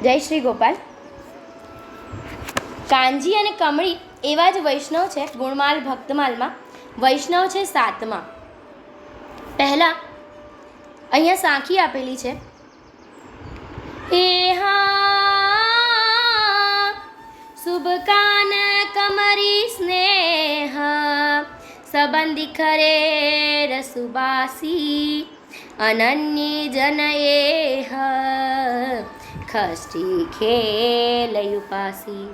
જય શ્રી ગોપાલ. કાંજી અને કમળી એવા જ વૈષ્ણવ છે. ગુણમાલ ભક્તમાલમાં વૈષ્ણવ છે 7મા. પહેલા અહીંયા સાંખી આપેલી છે. શુભ કાન કમરી સ્નેહ સંબંધી ખરે રસુબાસી અનન્ય જનયેહ ખષ્ટી ખેલયુપાસી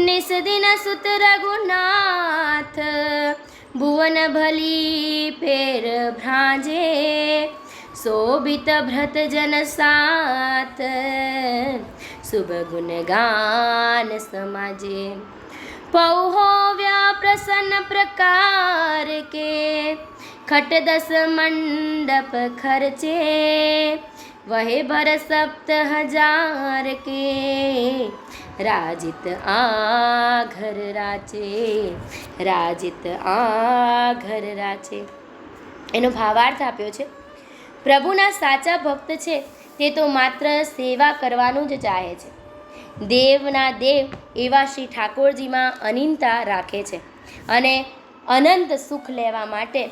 નિષદિન સુત રઘુનાથ ભુવન ભલી પેર ભ્રાજે શોભિત ભ્રત જન સાત શુભ ગુણ ગાન સમાજે પૌહોવ્યા પ્રસન્ન પ્રકાર કે खट 10 मंडप खर्चे वहे भर 7000 के राजित आ घर राचे राजित आ घर राचे. એનો ભાવાર્થ આપ્યો છે. પ્રભુના સાચા ભક્ત છે તે તો માત્ર સેવા કરવાનું જ ચાહે છે. દેવના દેવ એવા શ્રી ઠાકોરજીમાં અનંતા રાખે છે અને અનંત સુખ લેવા માટે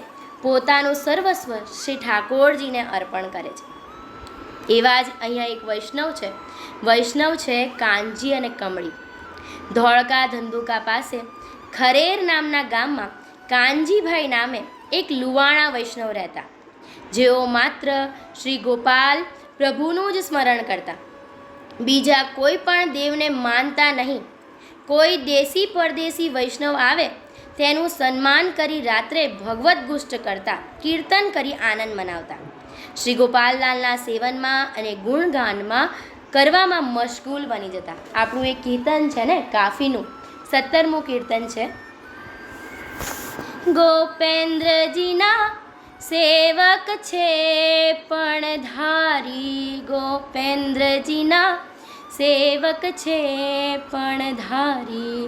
પોતાનું સર્વસ્વ શ્રી ઠાકોરજીને અર્પણ કરે છે. એવા જ અહીંયા એક વૈષ્ણવ છે કાંજી અને કમળી. ધોળકા ધંધુકા પાસે ખરેર નામના ગામમાં કાંજીભાઈ નામે એક લુવાણા વૈષ્ણવ રહેતા, જેઓ માત્ર શ્રી ગોપાલ પ્રભુનું જ સ્મરણ કરતા, બીજા કોઈ પણ દેવને માનતા નહીં. કોઈ દેશી પરદેશી વૈષ્ણવ આવે તેનું સન્માન કરી રાત્રે ભગવદ્ ગુષ્ટ કરતા, કીર્તન કરી આનંદ મનાવતા. શ્રી ગોપાલલાલના સેવનમાં અને ગુણગાનમાં કરવામાં મશગુલ બની જતા. આપણું એક કીર્તન છે ને કાફીનું 17મું કીર્તન છે. ગોપેન્દ્રજીના સેવક છે પણ ધારી, ગોપેન્દ્રજીના સેવક છે પણ ધારી,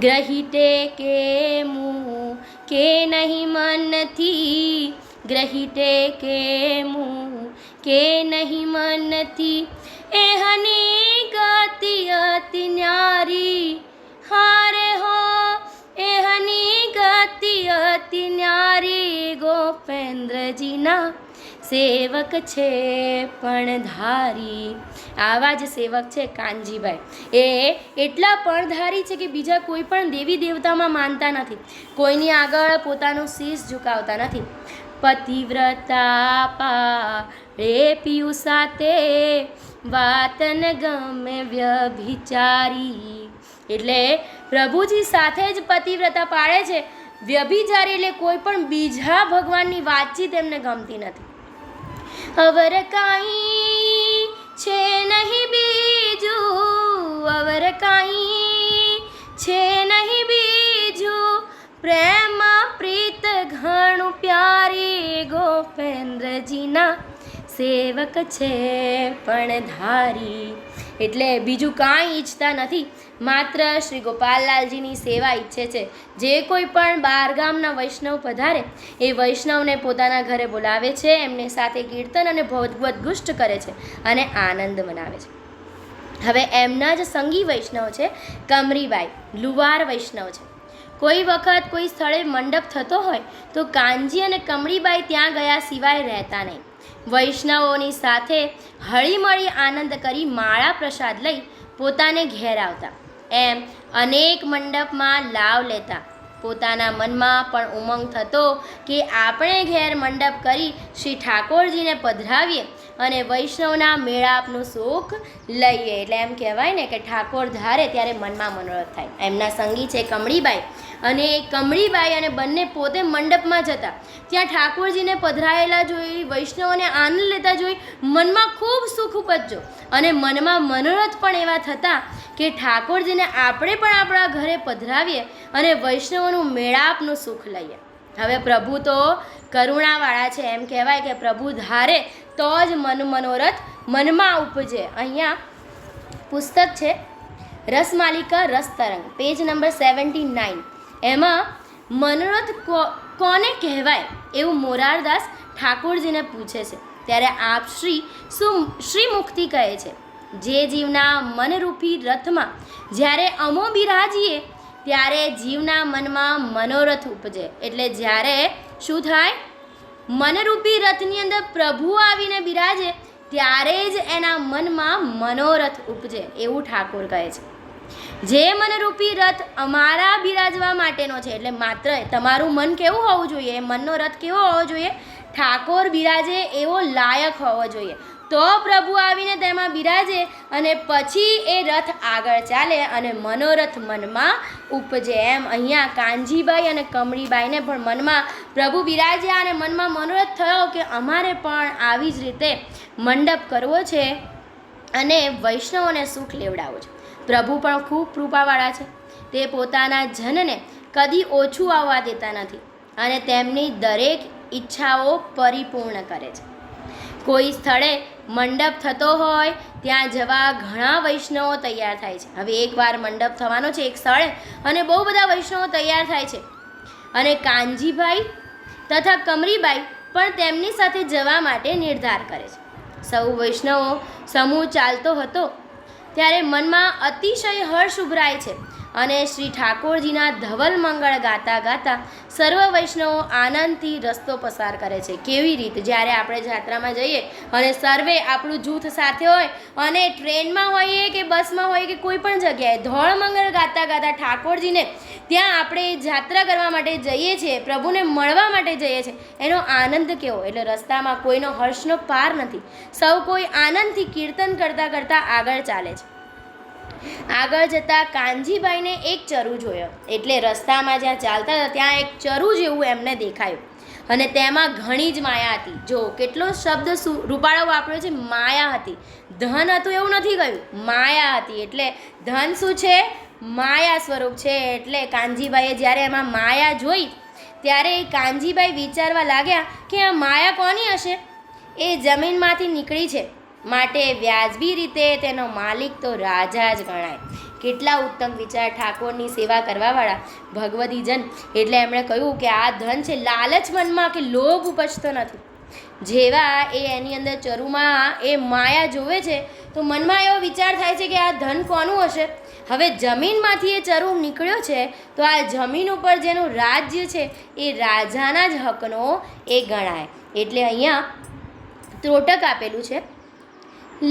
ગ્રહિતે કે મું કે નહીં મનથી, ગ્રહિતે કે મું કે નહીં મનથી, એહની ગતિ અતિ ન્યારી, હારે હો એહની ગતિ અતિ ન્યારી, ગોપેન્દ્રજીના સેવક છે પણ ધારી. આવા જ સેવક છે કાંજીભાઈ. એ એટલા પણધારી છે કે બીજા કોઈ પણ દેવી દેવતામાં માનતા નથી, કોઈની આગળ પોતાનું શીશ ઝુકાવતા નથી. પતિવ્રતા પાળે પિયુ સાથે વાતન ગમે વ્યભિચારી. એટલે પ્રભુજી સાથે જ પતિવ્રતા પાળે છે. વ્યભિચારી એટલે કોઈ પણ બીજા ભગવાનની વાતચીત એમને ગમતી નથી. અવર કાંઈ છે નહીં બીજું, અવર કાંઈ છે નહીં બીજું, પ્રેમ પ્રીત ઘણું પ્યારી, ગોપેન્દ્રજીના સેવક છે પણ ધારી. એટલે બીજું કાંઈ ઈચ્છતા નથી, માત્ર શ્રી ગોપાલલાલજીની સેવા ઈચ્છે છે. જે કોઈ પણ બહારગામના વૈષ્ણવ પધારે એ વૈષ્ણવને પોતાના ઘરે બોલાવે છે, એમને સાથે કીર્તન અને ભગવદ્ ગુષ્ટ કરે છે અને આનંદ મનાવે છે. હવે એમના જ સંગી વૈષ્ણવ છે કમરીબાઈ, લુવાર વૈષ્ણવ છે. કોઈ વખત કોઈ સ્થળે મંડપ થતો હોય તો કાંજી અને કમળીબાઈ ત્યાં ગયા સિવાય રહેતા નહીં. વૈષ્ણવોની સાથે હળીમળી આનંદ કરી માળા પ્રસાદ લઈ પોતાને ઘેર આવતા. એમ અનેક મંડપમાં લાવ લેતા. પોતાના મનમાં પણ ઉમંગ થતો કે આપણે ઘેર મંડપ કરી શ્રી ઠાકોરજીને પધરાવીએ અને વૈષ્ણવના મેળાપનું સુખ લઈએ. એટલે એમ કહેવાય ને કે ઠાકોર ધારે ત્યારે મનમાં મનોરથ થાય. એમના સંગી છે કમળીબાઈ અને કમળીબાઈ અને બંને પોતે મંડપમાં જતા. ત્યાં ઠાકોરજીને પધરાયેલા જોઈ, વૈષ્ણવોને આનંદ લેતા જોઈ મનમાં ખૂબ સુખ ઉપજ્યો અને મનમાં મનોરથ પણ એવા થતા કે ઠાકોરજીને આપણે પણ આપણા ઘરે પધરાવીએ અને વૈષ્ણવોનું મેળાપનું સુખ લઈએ. હવે પ્રભુ તો કરુણાવાળા છે. એમ કહેવાય કે પ્રભુ ધારે તો જ મનોરથ મનમાં ઉપજે. અહીંયા પુસ્તક છે રસમાલિકા રસતરંગ, પેજ નંબર 79. એમાં મનોરથ કોને કહેવાય એવું મોરારદાસ ઠાકોરજીને પૂછે છે. ત્યારે આપ શ્રી મુક્તિ કહે છે જે જીવના મનરૂપી રથમાં જ્યારે અમો બિરાજીએ ત્યારે જીવના મનમાં મનોરથ ઉપજે. એટલે જ્યારે શું થાય? મનરૂપી રથની અંદર પ્રભુ આવીને બિરાજે ત્યારે જ એના મનમાં મનોરથ ઉપજે, એવું ઠાકોર કહે છે. જે મનરૂપી રથ અમારા બિરાજવા માટેનો છે, એટલે માત્ર તમારું મન કેવું હોવું જોઈએ? મનનો રથ કેવો હોવો જોઈએ? ઠાકોર બિરાજે એવો લાયક હોવો જોઈએ. તો પ્રભુ આવીને તેમાં બિરાજે અને પછી એ રથ આગળ ચાલે અને મનોરથ મનમાં ઉપજે. એમ અહીંયા કાનજીબાઈ અને કમળીબાઈને પણ મનમાં પ્રભુ બિરાજ્યા અને મનમાં મનોરથ થયો કે અમારે પણ આવી જ રીતે મંડપ કરવો છે અને વૈષ્ણવોને સુખ લેવડાવવું છે. પ્રભુ પણ ખૂબ કૃપાવાળા છે. તે પોતાના જનને કદી ઓછું આવવા દેતા નથી અને તેમની દરેક ઈચ્છાઓ પરિપૂર્ણ કરે છે. કોઈ સ્થળે મંડપ થતો હોય ત્યાં જવા ઘણા વૈષ્ણવો તૈયાર થાય છે. હવે એકવાર મંડપ થવાનો છે એક સ્થળે અને બહુ બધા વૈષ્ણવો તૈયાર થાય છે અને કાનજીભાઈ તથા કમરીબાઈ પણ તેમની સાથે જવા માટે નિર્ધાર કરે છે. સૌ વૈષ્ણવો સમૂહ ચાલતો હતો ત્યારે મનમાં અતિશય હર્ષ ઉભરાય છે અને શ્રી ઠાકોરજીના ધવલ મંગળ ગાતા ગાતા સર્વ વૈષ્ણવો આનંદથી રસ્તો પસાર કરે છે. કેવી રીતે? જ્યારે આપણે જાત્રામાં જઈએ અને સર્વે આપણું જૂથ સાથે હોય અને ટ્રેનમાં હોઈએ કે બસમાં હોઈએ કે કોઈ પણ જગ્યાએ ધવલ મંગળ ગાતા ગાતા ઠાકોરજીને ત્યાં આપણે જાત્રા કરવા માટે જઈએ છીએ, પ્રભુને મળવા માટે જઈએ છીએ, એનો આનંદ કેવો! એટલે રસ્તામાં કોઈનો હર્ષનો પાર નથી. સૌ કોઈ આનંદથી કીર્તન કરતાં કરતાં આગળ ચાલે છે. આગળ જતાં કાનજીભાઈને એક ચરુ જોયો. એટલે રસ્તામાં જ્યાં ચાલતા હતા ત્યાં એક ચરુ જેવું એમને દેખાયું અને તેમાં ઘણી જ માયા હતી. જો કેટલો શબ્દ રૂપાળો વાપર્યો છે, માયા હતી. ધન હતું એવું નથી કહ્યું, માયા હતી. એટલે ધન શું છે? માયા સ્વરૂપ છે. એટલે કાનજીભાઈએ જ્યારે એમાં માયા જોઈ ત્યારે કાનજીભાઈ વિચારવા લાગ્યા કે આ માયા કોની હશે? એ જમીનમાંથી નીકળી છે માટે વ્યાજબી રીતે તેનો માલિક તો રાજા જ ગણાય. કેટલા ઉત્તમ વિચાર! ઠાકોરની સેવા કરવાવાળા ભગવતીજન. એટલે એમણે કહ્યું કે આ ધન છે, લાલચ મનમાં કે લોભ ઉપજતો નથી. જેવા એ એની અંદર ચરુમાં એ માયા જોવે છે તો મનમાં એવો વિચાર થાય છે કે આ ધન કોનું હશે? હવે જમીનમાંથી એ ચરુ નીકળ્યો છે તો આ જમીન ઉપર જેનું રાજ્ય છે એ રાજાના જ હકનો એ ગણાય. એટલે અહીંયા ત્રોટક આપેલું છે,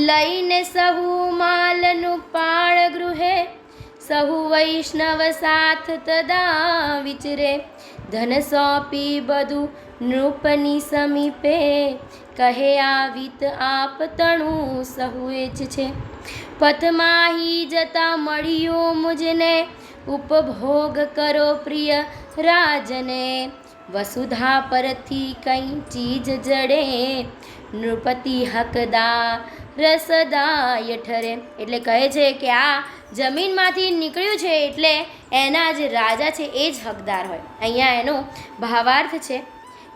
લઈને સહુ માલનું પાળ ગૃહે સહુ વૈષ્ણવ સાથ તદા વિચરે ધન સોંપી બધું નૃપની સમીપે કહે આવિત આપ તણું સહુ એ જ છે. પથમાહી જતા મળ્યું મુજને ઉપભોગ કરો પ્રિય રાજને વસુધા પરથી કંઈ ચીજ જડે નૃપતિ હકદાર રસદાય ઠરે. એટલે કહે છે કે આ જમીનમાંથી નીકળ્યું છે એટલે એના જે રાજા છે એ જ હકદાર હોય. અહીંયા એનો ભાવાર્થ છે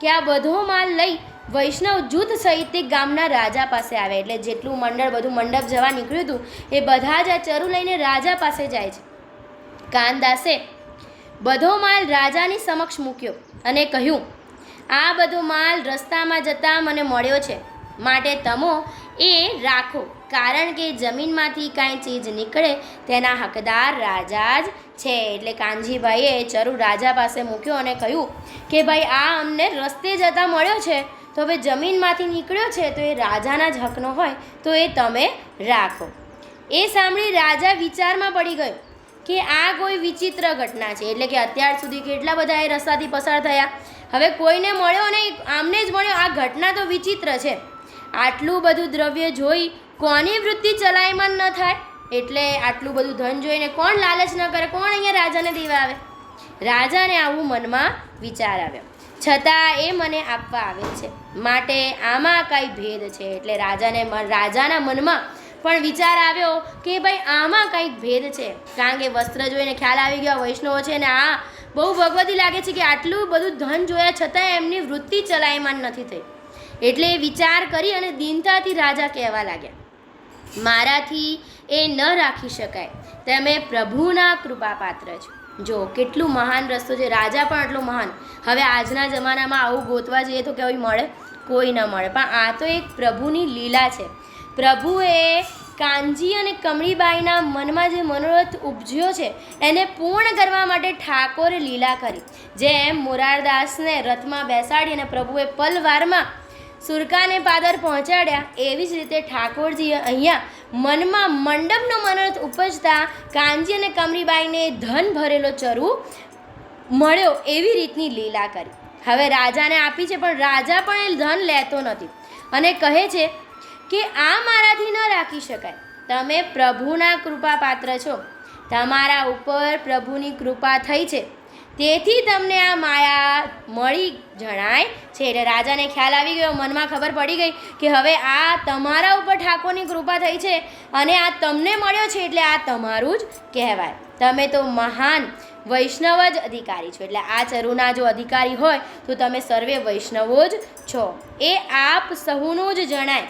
કે આ બધો માલ લઈ વૈષ્ણવ જૂથ સહિત તે ગામના રાજા પાસે આવે. એટલે જેટલું મંડળ બધું મંડપ જવા નીકળ્યું હતું એ બધા જ આ ચરુ લઈને રાજા પાસે જાય છે. કાનદાસે બધો માલ રાજાની સમક્ષ મૂક્યો અને કહ્યું, આ બધો માલ રસ્તામાં જતાં મને મળ્યો છે માટે તમો એ રાખો, કારણ કે જમીનમાંથી કાંઈ ચીજ નીકળે તેના હકદાર રાજા જ છે. એટલે કાનજીભાઈએ ચરુ રાજા પાસે મૂક્યો અને કહ્યું કે ભાઈ આ અમને રસ્તે જતાં મળ્યો છે તો હવે જમીનમાંથી નીકળ્યો છે તો એ રાજાના જ હકનો હોય તો એ તમે રાખો. એ સાંભળી રાજા વિચારમાં પડી ગયો કે આ કોઈ વિચિત્ર ઘટના છે. એટલે કે અત્યાર સુધી કેટલા બધા એ રસ્તાથી પસાર થયા, હવે કોઈને મળ્યો નહીં, આમને જ મળ્યો. આ ઘટના તો વિચિત્ર છે. આટલું બધું દ્રવ્ય જોઈ કોની વૃત્તિ ચલાયમાન ન થાય? એટલે આટલું બધું ધન જોઈને કોણ લાલચ ન કરે? કોણ અહીંયા રાજાને દેવા આવે? રાજાને આવું મનમાં વિચાર આવ્યો, છતાં એ મને આપવા આવે છે માટે આમાં કાંઈ ભેદ છે. એટલે રાજાના મનમાં પણ વિચાર આવ્યો કે ભાઈ આમાં કંઈક ભેદ છે, કારણ કે વસ્ત્ર જોઈને ખ્યાલ આવી ગયો વૈષ્ણવો છે ને આ બહુ ભગવતી લાગે છે કે આટલું બધું ધન જોયા છતાં એમની વૃત્તિ ચલાયમાન નથી થઈ. એટલે એ વિચાર કરી અને દીનતાથી રાજા કહેવા લાગ્યા, મારાથી એ ન રાખી શકાય, તમે પ્રભુના કૃપાપાત્ર છો. જો કેટલું મહાન રસ્તો છે, રાજા પણ એટલો મહાન. હવે આજના જમાનામાં આવું ગોતવા જઈએ તો કોઈ મળે? કોઈ ન મળે. પણ આ તો એક પ્રભુની લીલા છે. પ્રભુએ કાનજી અને કમળીબાઈના મનમાં જે મનોરથ ઉપજ્યો છે એને પૂર્ણ કરવા માટે ઠાકોરે લીલા કરી. જેમ મોરારદાસને રથમાં બેસાડી અને પ્રભુએ પલવારમાં સુરકાને પાદર પહોંચાડ્યા, એવી જ રીતે ઠાકોરજીએ અહીંયા મનમાં મંડપનો મનોરથ ઉપજતા કાનજી અને કમળીબાઈને ધન ભરેલો ચરુ મળ્યો એવી રીતની લીલા કરી. હવે રાજાને આપી છે, પણ રાજા પણ એ ધન લેતો નથી અને કહે છે કે આ મારાથી ન રાખી શકાય. તમે પ્રભુના કૃપા પાત્ર છો, તમારા ઉપર પ્રભુની કૃપા થઈ છે, તેથી તમને આ માયા મળી જણાય છે. એટલે રાજાને ખ્યાલ આવી ગયો, મનમાં ખબર પડી ગઈ કે હવે આ તમારા ઉપર ઠાકોરની કૃપા થઈ છે અને આ તમને મળ્યો છે એટલે આ તમારું જ કહેવાય. તમે તો મહાન વૈષ્ણવ જ અધિકારી છો. એટલે આ ચરુના જો અધિકારી હોય તો તમે સર્વે વૈષ્ણવો જ છો. એ આપ સહુનું જ જણાય,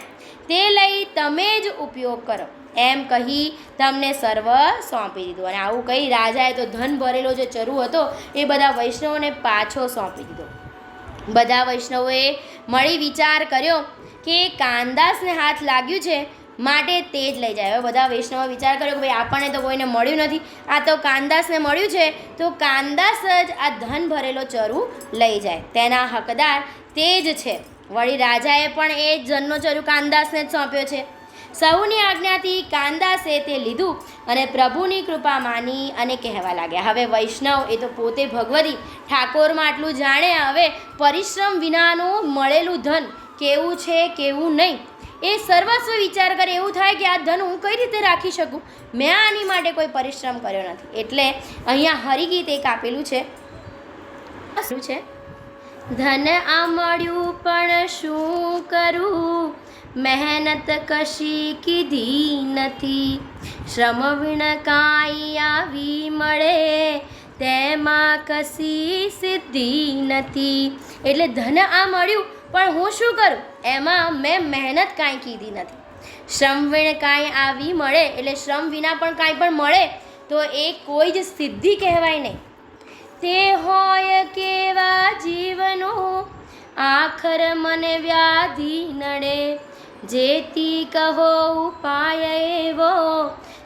તે લઈ તમે જ ઉપયોગ કરો એમ કહી તમને સર્વ સોંપી દીધું. અને આવું કહી રાજાએ તો ધન ભરેલો જે ચરુ હતો એ બધા વૈષ્ણવોને પાછો સોંપી દીધો. બધા વૈષ્ણવોએ મળી વિચાર કર્યો કે કાનદાસને હાથ લાગ્યું છે માટે તે જ લઈ જાય. હવે બધા વૈષ્ણવો વિચાર કર્યો કે ભાઈ આપણને તો કોઈને મળ્યું નથી, આ તો કાનદાસને મળ્યું છે, તો કાનદાસ જ આ ધન ભરેલો ચરુ લઈ જાય, તેના હકદાર તે જ છે. વળી રાજાએ પણ એ ધનનો ચરુ કાનદાસને જ સોંપ્યો છે. સૌની આજ્ઞાથી કાનદાસે તે લીધું અને પ્રભુની કૃપા માની અને કહેવા લાગ્યા. હવે વૈષ્ણવ એ તો પોતે ભગવતી ઠાકોરમાં આટલું જાણે, હવે પરિશ્રમ વિનાનું મળેલું ધન કેવું છે કેવું નહીં એ સર્વસ્વ વિચાર કરે. એવું થાય કે આ ધન હું કઈ રીતે રાખી શકું, મેં આની માટે કોઈ પરિશ્રમ કર્યો નથી. એટલે અહીંયા હરિગીત એક આપેલું છે, શું છે? ધન આ મળ્યું પણ શું કરું, મહેનત કશી કીધી નથી, શ્રમ વિણ કાંઈ આવી મળે, તેમાં કશી સિદ્ધિ નથી. એટલે ધન આ મળ્યું પણ હું શું કરું, એમાં મેં મહેનત કાંઈ કીધી નથી. શ્રમ વિણ કાંઈ આવી મળે, એટલે શ્રમ વિના પણ કાંઈ પણ મળે તો એ કોઈ જ સિદ્ધિ કહેવાય નહીં. તે હોય કેવા જીવનું આખર મને વ્યાધિ નડે, જેથી કહો ઉપાય એવો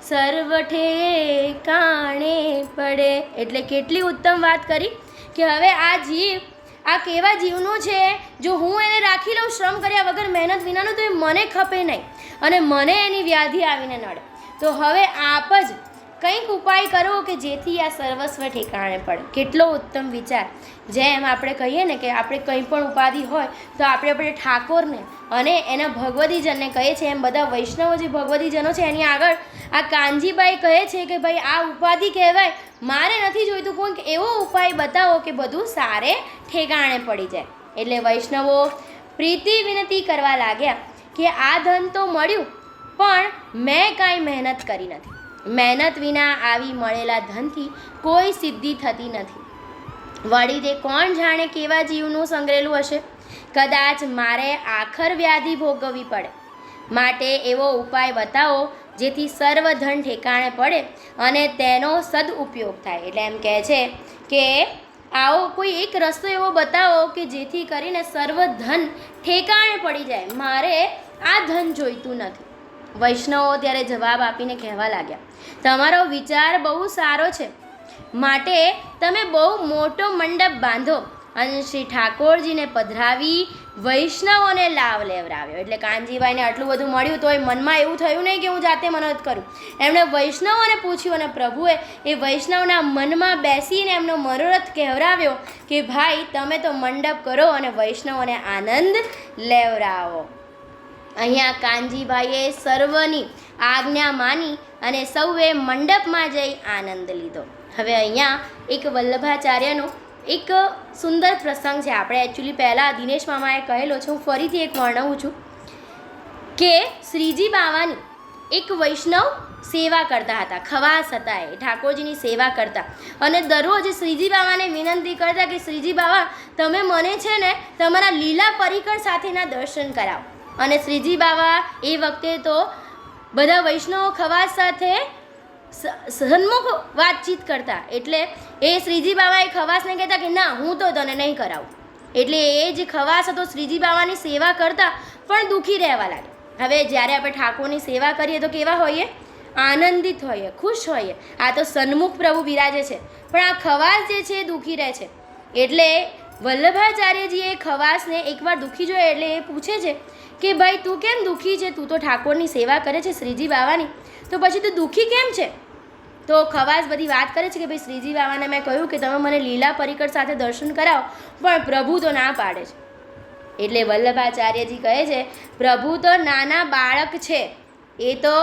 સર્વ ઠેકાણે પડે. એટલે કેટલી ઉત્તમ વાત કરી કે હવે આ જીવ આ કેવા જીવનું છે, જો હું એને રાખી લઉં શ્રમ કર્યા વગર મહેનત વિનાનું, તો એ મને ખપે નહીં અને મને એની વ્યાધિ આવીને નડે. તો હવે આપ જ કંઈક ઉપાય કરો કે જેથી આ સર્વસ્વ ઠેકાણે પડે. કેટલો ઉત્તમ વિચાર. જેમ આપણે કહીએ ને કે આપણે કંઈ પણ ઉપાધિ હોય તો આપણે ઠાકોરને અને એના ભગવતીજનને કહીએ છીએ, એમ બધા વૈષ્ણવો જે ભગવતીજનો છે એની આગળ આ કાનજીબાઈ કહે છે કે ભાઈ આ ઉપાધિ કહેવાય, મારે નથી જોઈતું, કોઈક એવો ઉપાય બતાવો કે બધું સારે ઠેકાણે પડી જાય. એટલે વૈષ્ણવો પ્રીતિ વિનંતી કરવા લાગ્યા કે આ ધન તો મળ્યું પણ મેં કાંઈ મહેનત કરી નથી. મહેનત વિના આવી મળેલા ધનથી કોઈ સિદ્ધિ થતી નથી. વળી તે કોણ જાણે કેવા જીવનું સંગ્રહેલું હશે, કદાચ મારે આખર વ્યાધિ ભોગવવી પડે, માટે એવો ઉપાય બતાવો જેથી સર્વ ધન ઠેકાણે પડે અને તેનો સદઉપયોગ થાય. એટલે એમ કહે છે કે આવો કોઈ એક રસ્તો એવો બતાવો કે જેથી કરીને સર્વ ધન ઠેકાણે પડી જાય, મારે આ ધન જોઈતું નથી. વૈષ્ણવો ત્યારે જવાબ આપીને કહેવા લાગ્યા, તમારો વિચાર બહુ સારો છે, માટે તમે બહુ મોટો મંડપ બાંધો અને શ્રી ઠાકોરજીને પધરાવી વૈષ્ણવોને લાભ લેવડાવ્યો. એટલે કાનજીભાઈને આટલું બધું મળ્યું તોય મનમાં એવું થયું નહીં કે હું જાતે મનોરથ કરું. એમણે વૈષ્ણવોને પૂછ્યું અને પ્રભુએ એ વૈષ્ણવના મનમાં બેસીને એમનો મનોરથ કહેવરાવ્યો કે ભાઈ તમે તો મંડપ કરો અને વૈષ્ણવોને આનંદ લેવડાવો. અહીંયા કાનજીભાઈએ સર્વની આજ્ઞા માની અને સૌએ મંડપમાં જઈ આનંદ લીધો. હવે અહીંયા એક વલ્લભાચાર્યનો એક સુંદર પ્રસંગ છે. આપણે એકચ્યુઅલી પહેલાં દિનેશ મામાએ કહેલો છે, હું ફરીથી એક વર્ણવું છું કે શ્રીજી બાવાની એક વૈષ્ણવ સેવા કરતા હતા, ખવાસ હતા, એ ઠાકોરજીની સેવા કરતા અને દરરોજ શ્રીજી બાવાને વિનંતી કરતા કે શ્રીજી બાવા તમે મને છે ને તમારા લીલા પરિકર સાથેના દર્શન કરાવો. અને શ્રીજી બાવા એ વખતે તો બધા વૈષ્ણવો ખવાસ સાથે સન્મુખ વાતચીત કરતા, એટલે એ શ્રીજી બાવાએ ખવાસને કહેતા કે ના હું તો તને નહીં કરાવું. એટલે એ જે ખવાસ હતો શ્રીજી બાવાની સેવા કરતા પણ દુઃખી રહેવા લાગે હવે જ્યારે આપણે ઠાકોરની સેવા કરીએ તો કેવા હોઈએ? આનંદિત હોઈએ, ખુશ હોઈએ. આ તો સન્મુખ પ્રભુ બિરાજે છે, પણ આ ખવાસ જે છે એ દુઃખી રહે છે. એટલે વલ્લભાચાર્યજીએ ખવાસને એકવાર દુઃખી જોયો એટલે એ પૂછે છે કે ભાઈ તું કેમ દુઃખી છે? તું તો ઠાકોરની સેવા કરે છે શ્રીજી બાવાની, તો પછી તું દુઃખી કેમ છે? તો ખવાસ બધી વાત કરે છે કે ભાઈ શ્રીજી બાવાને મેં કહ્યું કે તમે મને લીલા પરિકર સાથે દર્શન કરાવો, પણ પ્રભુ તો ના પાડે છે. એટલે વલ્લભાચાર્યજી કહે છે પ્રભુ તો નાના બાળક છે, એ તો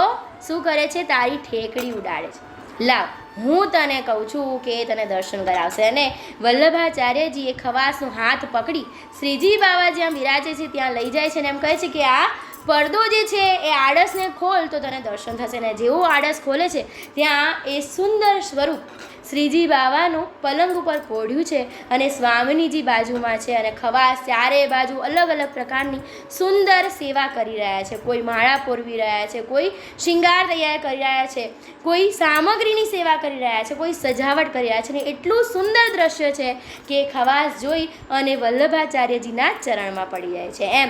શું કરે છે? તારી ઠેકડી ઉડાડે છે. લાવ હું તને કહું છું કે તને દર્શન કરાવશે. અને વલ્લભાચાર્યજીએ ખવાસનો હાથ પકડી શ્રીજી બાવા જ્યાં બિરાજે છે ત્યાં લઈ જાય છે ને એમ કહે છે કે આ પડદો જે છે એ આળસને ખોલ તો તને દર્શન થશે. ને જેવું આળસ ખોલે છે ત્યાં એ સુંદર સ્વરૂપ શ્રીજી બાવાનું પલંગ ઉપર પોઢ્યું છે અને સ્વામિનીજી બાજુમાં છે અને ખવાસ ચારે બાજુ અલગ અલગ પ્રકારની સુંદર સેવા કરી રહ્યા છે. કોઈ માળા પોરવી રહ્યા છે, કોઈ શિંગાર તૈયાર કરી રહ્યા છે, કોઈ સામગ્રીની સેવા કરી રહ્યા છે, કોઈ સજાવટ કરી રહ્યા છે. ને એટલું સુંદર દ્રશ્ય છે કે ખવાસ જોઈ અને વલ્લભાચાર્યજીના ચરણમાં પડી જાય છે. એમ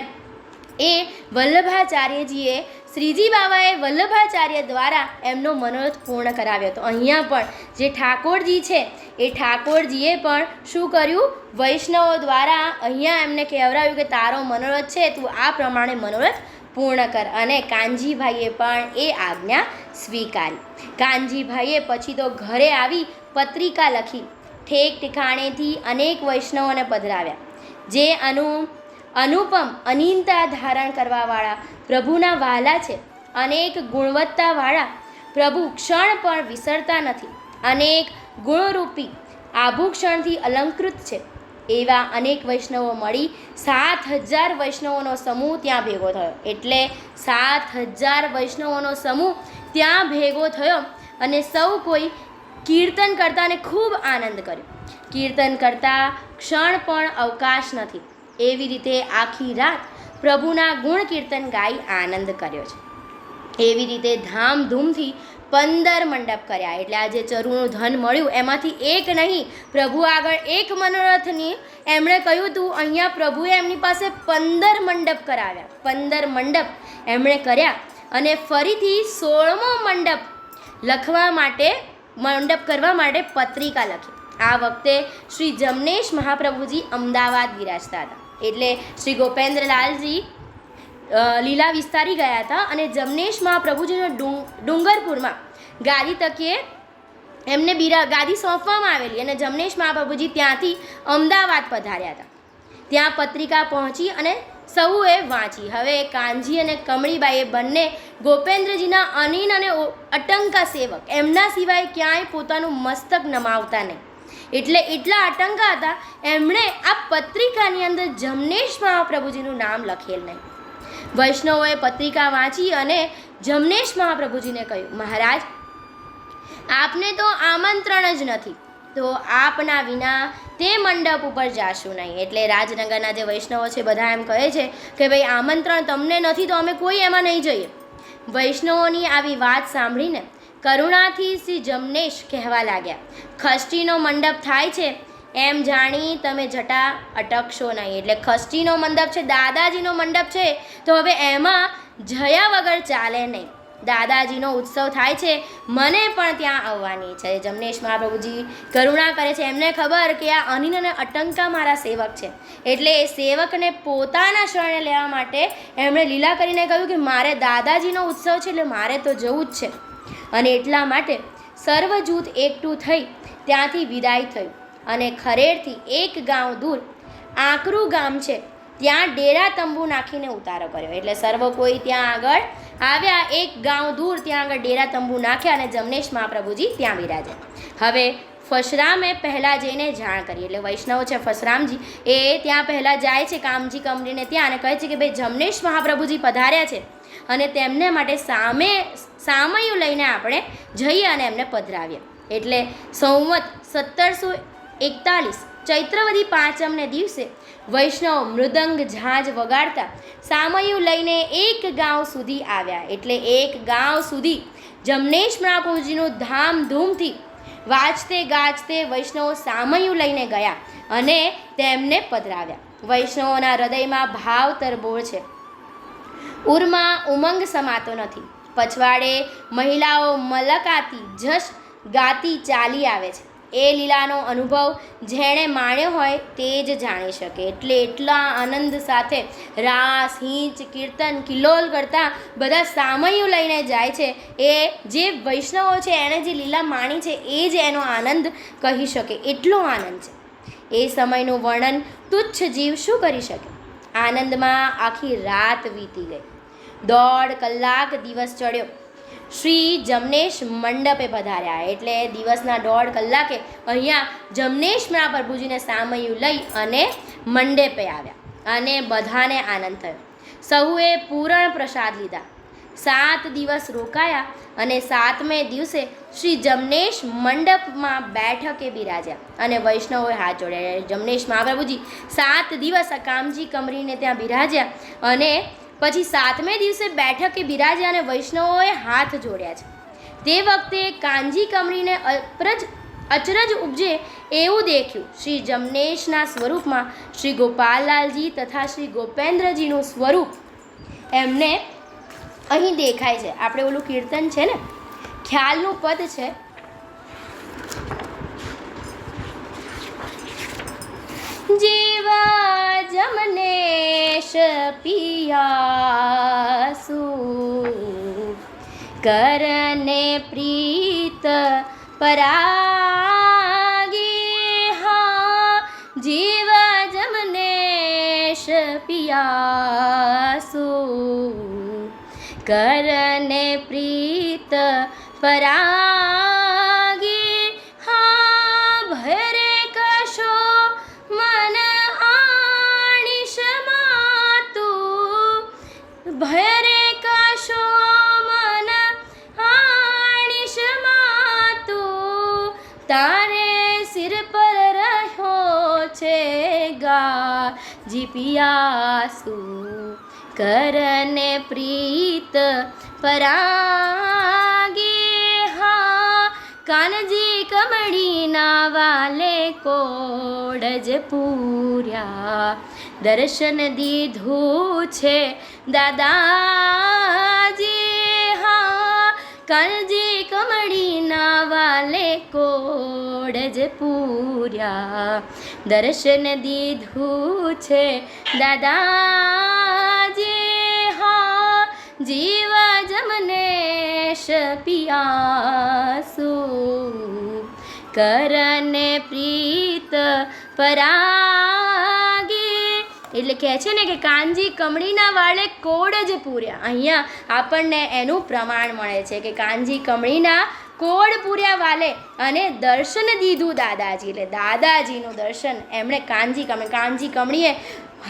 એ વલ્લભાચાર્યજીએ શ્રીજી બાવાએ વલ્લભાચાર્ય દ્વારા એમનો મનોરથ પૂર્ણ કરાવ્યો હતો. અહીંયા પણ જે ઠાકોરજી છે એ ઠાકોરજીએ પણ શું કર્યું? વૈષ્ણવો દ્વારા અહીંયા એમને કહેવરાવ્યું કે તારો મનોરથ છે તું આ પ્રમાણે મનોરથ પૂર્ણ કર. અને કાનજીભાઈએ પણ એ આજ્ઞા સ્વીકારી. કાનજીભાઈએ પછી તો ઘરે આવી પત્રિકા લખી, ઠેક ઠેકાણેથી અનેક વૈષ્ણવોને પધરાવ્યા. જે અનુપમ અનીનતા ધારણ કરવાવાળા પ્રભુના વહાલા છે. અનેક ગુણવત્તાવાળા પ્રભુ ક્ષણ પણ વિસરતા નથી. અનેક ગુણરૂપી આભૂષણથી અલંકૃત છે. એવા અનેક વૈષ્ણવો મળી 7,000 વૈષ્ણવોનો સમૂહ ત્યાં ભેગો થયો. એટલે 7,000 વૈષ્ણવોનો સમૂહ ત્યાં ભેગો થયો અને સૌ કોઈ કીર્તન કરતા અને ખૂબ આનંદ કર્યો. કીર્તન કરતા ક્ષણ પણ અવકાશ નથી. એવી રીતે આખી રાત પ્રભુના ગુણ કીર્તન ગાઈ આનંદ કર્યો છે. એવી રીતે ધામધૂમથી 15 મંડપ કર્યા. એટલે આ જે ચરુનું ધન મળ્યું એમાંથી એક નહીં, પ્રભુ આગળ એક મનોરથની એમણે કહ્યું હતું. અહીંયા પ્રભુએ એમની પાસે 15 મંડપ કરાવ્યા. 15 મંડપ એમણે કર્યા અને ફરીથી 16મો મંડપ કરવા માટે પત્રિકા લખી. આ વખતે શ્રી જમનેશ મહાપ્રભુજી અમદાવાદ બિરાજતા હતા. એટલે શ્રી ગોપેન્દ્રલાલજી લીલા વિસ્તારી ગયા હતા અને જમનેશ મહાપ્રભુજીનો ડુંગરપુરમાં ગાદી તકીએ એમને ગાદી સોંપવામાં આવેલી અને જમનેશ મહાપ્રભુજી ત્યાંથી અમદાવાદ પધાર્યા હતા. ત્યાં પત્રિકા પહોંચી અને સૌએ વાંચી. હવે કાનજી અને કમળીબાઈએ બંને ગોપેન્દ્રજીના અનીન અને અટંકા સેવક, એમના સિવાય ક્યાંય પોતાનું મસ્તક નમાવતા નહીં. એટલે એટલા આટંકા હતા, એમણે આ પત્રિકાની અંદર જમનેશ મહાપ્રભુજીનું નામ લખેલ નહીં. વૈષ્ણવોએ પત્રિકા વાંચી અને જમનેશ મહાપ્રભુજીને કહ્યું, મહારાજ આપને તો આમંત્રણ જ નથી, તો આપના વિના તે મંડપ ઉપર જાશું નહીં. એટલે રાજનગરના જે વૈષ્ણવો છે બધા એમ કહે છે કે ભાઈ આમંત્રણ તમને નથી તો અમે કોઈ એમાં નહીં જઈએ. વૈષ્ણવોની આવી વાત સાંભળીને કરુણાથી શ્રી જમનેશ કહેવા લાગ્યા, ખષ્ટીનો મંડપ થાય છે એમ જાણી તમે જટા અટકશો નહીં. એટલે ખષ્ટીનો મંડપ છે, દાદાજીનો મંડપ છે, તો હવે એમાં જયા વગર ચાલે નહીં. દાદાજીનો ઉત્સવ થાય છે, મને પણ ત્યાં આવવાની છે. જમનેશ મહાપ્રભુજી કરુણા કરે છે. એમને ખબર કે આ અનિન અને અટંકા મારા સેવક છે. એટલે એ સેવકને પોતાના શરણે લેવા માટે એમણે લીલા કરીને કહ્યું કે મારે દાદાજીનો ઉત્સવ છે એટલે મારે તો જવું જ છે. અને એટલા માટે સર્વ જૂથ એકઠું થઈ ત્યાંથી વિદાય થયું અને ખરેડથી એક ગાંવ દૂર આંકરું ગામ છે ત્યાં ડેરા તંબુ નાખીને ઉતારો કર્યો. એટલે સર્વ કોઈ ત્યાં આગળ આવ્યા, એક ગાંવ દૂર ત્યાં આગળ ડેરા તંબુ નાખ્યા અને જમનેશ મહાપ્રભુજી ત્યાં બિરાજ્યા. હવે ફસરામે પહેલાં જઈને જાણ કરી. એટલે વૈષ્ણવ છે ફસરામજી, એ ત્યાં પહેલાં જાય છે કામજી કમરીને ત્યાં અને કહે છે કે ભાઈ જમનેશ મહાપ્રભુજી પધાર્યા છે અને તેમને માટે સામયું લઈને આપણે જઈએ અને એમને પધરાવીએ. એટલે સંવત 1741 ચૈત્રવદી પાંચમને દિવસે વૈષ્ણવ મૃદંગ ઝાંઝ વગાડતા સામયું લઈને એક ગાંવ સુધી આવ્યા. એટલે એક ગાંવ સુધી જમનેશ મહાપ્રભુજીનું ધામધૂમથી વાજતે ગાજતે વૈષ્ણવો સામયું લઈને ગયા અને તેમને પધરાવ્યા. વૈષ્ણવોના હૃદયમાં ભાવ તરબોળ છે. ઉરમાં ઉમંગ સમાતો નથી. પછવાડે મહિલાઓ મલકાતી જશ ગાતી ચાલી આવે છે. એ લીલાનો અનુભવ જેણે માણ્યો હોય તે જ જાણી શકે. એટલે એટલા આનંદ સાથે રાસ, હિંચ, કીર્તન, કિલ્લોલ કરતા બધા સામયું લઈને જાય છે. એ જે વૈષ્ણવો છે એણે જે લીલા માણી છે એ જ એનો આનંદ કહી શકે, એટલો આનંદ છે. એ સમયનું વર્ણન તુચ્છ જીવ શું કરી શકે? આનંદમાં આખી રાત વીતી ગઈ. 1.5 કલાક દિવસ ચડ્યો. શ્રી જમનેશ મંડપે પધાર્યા. એટલે દિવસના 1.5 કલાકે અહીંયા જમનેશ મહાપ્રભુજીને સામયું લઈ અને મંડપે આવ્યા અને બધાને આનંદ થયો. સહુએ પૂરણ પ્રસાદ લીધા. 7 દિવસ રોકાયા અને 7મે દિવસે શ્રી જમનેશ મંડપમાં બેઠકે બિરાજ્યા અને વૈષ્ણવોએ હાથ જોડ્યા. જમનેશ મહાપ્રભુજી 7 દિવસ આ કામજી કમરીને ત્યાં બિરાજ્યા અને પછી 7મે દિવસે બેઠકે બિરાજ્યા અને વૈષ્ણવોએ હાથ જોડ્યા છે. તે વખતે કાનજી કમરીને અચરજ ઉપજે એવું દેખ્યું. શ્રી જમનેશના સ્વરૂપમાં શ્રી ગોપાલલાલજી તથા શ્રી ગોપેન્દ્રજીનું સ્વરૂપ એમને અહીં દેખાય છે. આપણે ઓલું કીર્તન છે ને, ખ્યાલનું પદ છે, જીવા જમનેશ પિયાસુ કરને પ્રીત પરાગી. હા, જીવા જમનેશ પિયાસુ કરને પ્રીત પરાગી. હા, ભરે કશો મન આણિશ માતું, ભરે કશો મન આણિશ માતું, તારે સિર પર રહ્યો છે ગાજી પિયાસુ કરને પ્રીત પરાગી. હા, કાનજી કમળીના વાલે કોડજ પૂર્યા, દર્શન દીધું છે દાદાજી. હા, કાનજી કમળીના વાલે કોડજ પૂર્યા, દર્શન દીધું છે દાદાજી. હા, જીવ જમનેશ પિયાસુ કરને પ્રીત પરાગી. એટલે કહે છે ને કે કાનજી કમળીના વાળે કોડ જ પૂર્યા. અહીંયા આપણને એનું પ્રમાણ મળે છે કે કાનજી કમળીના કોડ પૂર્યા વાલે અને દર્શન દીધું દાદાજી. એટલે દાદાજીનું દર્શન એમણે કાનજી કમળીએ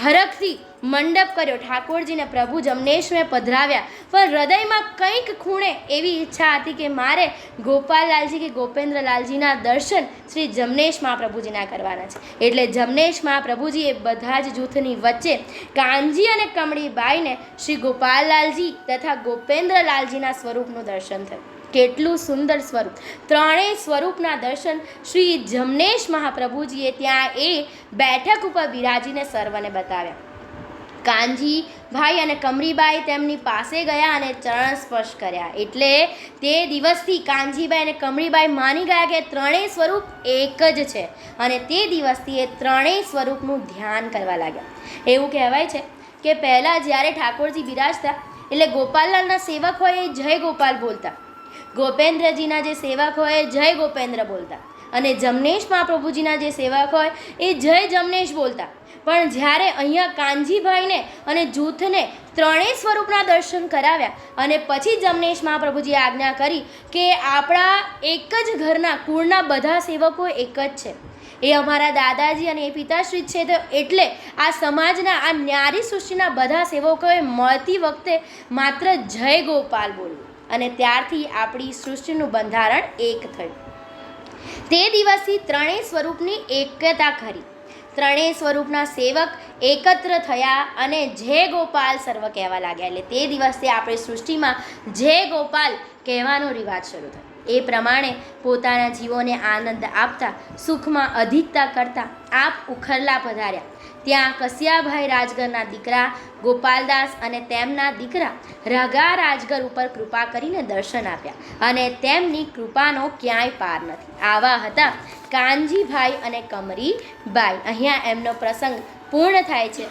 હરખથી મંડપ કર્યો. ઠાકોરજીને પ્રભુ જમનેશને પધરાવ્યા. પણ હૃદયમાં કંઈક ખૂણે એવી ઈચ્છા હતી કે મારે ગોપાલલાલજી કે ગોપેન્દ્રલાલજીના દર્શન શ્રી જમનેશ મહાપ્રભુજીના કરવાના છે. એટલે જમનેશ મહાપ્રભુજી એ બધા જ જૂથની વચ્ચે કાનજી અને કમળીબાઈને શ્રી ગોપાલલાલજી તથા ગોપેન્દ્રલાલજીના સ્વરૂપનું દર્શન થયું. કેટલું સુંદર સ્વરૂપ! ત્રણેય સ્વરૂપના દર્શન શ્રી જમનેશ મહાપ્રભુજીએ ત્યાં એ બેઠક ઉપર બિરાજીને સર્વને બતાવ્યા. કાનજી ભાઈ અને કમરીબાઈ તેમની પાસે ગયા અને ચરણ સ્પર્શ કર્યા. એટલે તે દિવસથી કાનજીબાઈ અને કમરીબાઈ માની ગયા કે ત્રણેય સ્વરૂપ એક જ છે અને તે દિવસથી એ ત્રણેય સ્વરૂપનું ધ્યાન કરવા લાગ્યા. એવું કહેવાય છે કે પહેલાં જ્યારે ઠાકોરજી બિરાજતા એટલે ગોપાલલાલના સેવક હોય એ જય ગોપાલ બોલતા, ગોપેન્દ્રજીના જે સેવક હોય એ જય ગોપેન્દ્ર બોલતા અને જમનેશ મહાપ્રભુજીના જે સેવક હોય એ જય જમનેશ બોલતા. પણ જ્યારે અહીંયા કાનજીભાઈને અને જૂથને ત્રણેય સ્વરૂપના દર્શન કરાવ્યા અને પછી જમનેશ મહાપ્રભુજીએ આજ્ઞા કરી કે આપણા એક જ ઘરના કુળના બધા સેવકો એક જ છે, એ અમારા દાદાજી અને એ પિતાશ્રી છે. તો એટલે આ સમાજના આ ન્યારી સૃષ્ટિના બધા સેવકોએ મળતી વખતે માત્ર જય ગોપાલ બોલવું અને ત્યારથી આપણી સૃષ્ટિનું બંધારણ એક થયું. તે દિવસથી ત્રણેય સ્વરૂપની એકતા ખરી. ત્રણેય સ્વરૂપના સેવક એકત્ર થયા અને જય ગોપાલ સર્વ કહેવા લાગ્યા. એટલે તે દિવસથી આપણી સૃષ્ટિમાં જય ગોપાલ કહેવાનો રિવાજ શરૂ થયો. એ પ્રમાણે પોતાના જીવોને આનંદ આપતા, સુખમાં અધિકતા કરતા આપ ઉખરલા પધાર્યા. ત્યાં કસિયાભાઈ રાજગરના દીકરા ગોપાલદાસ અને તેમના દીકરા રઘા રાજગર ઉપર કૃપા કરીને દર્શન આપ્યા અને તેમની કૃપાનો ક્યાંય પાર નથી. આવા હતા કાનજીભાઈ અને કમરીબાઈ. અહીંયા એમનો પ્રસંગ પૂર્ણ થાય છે.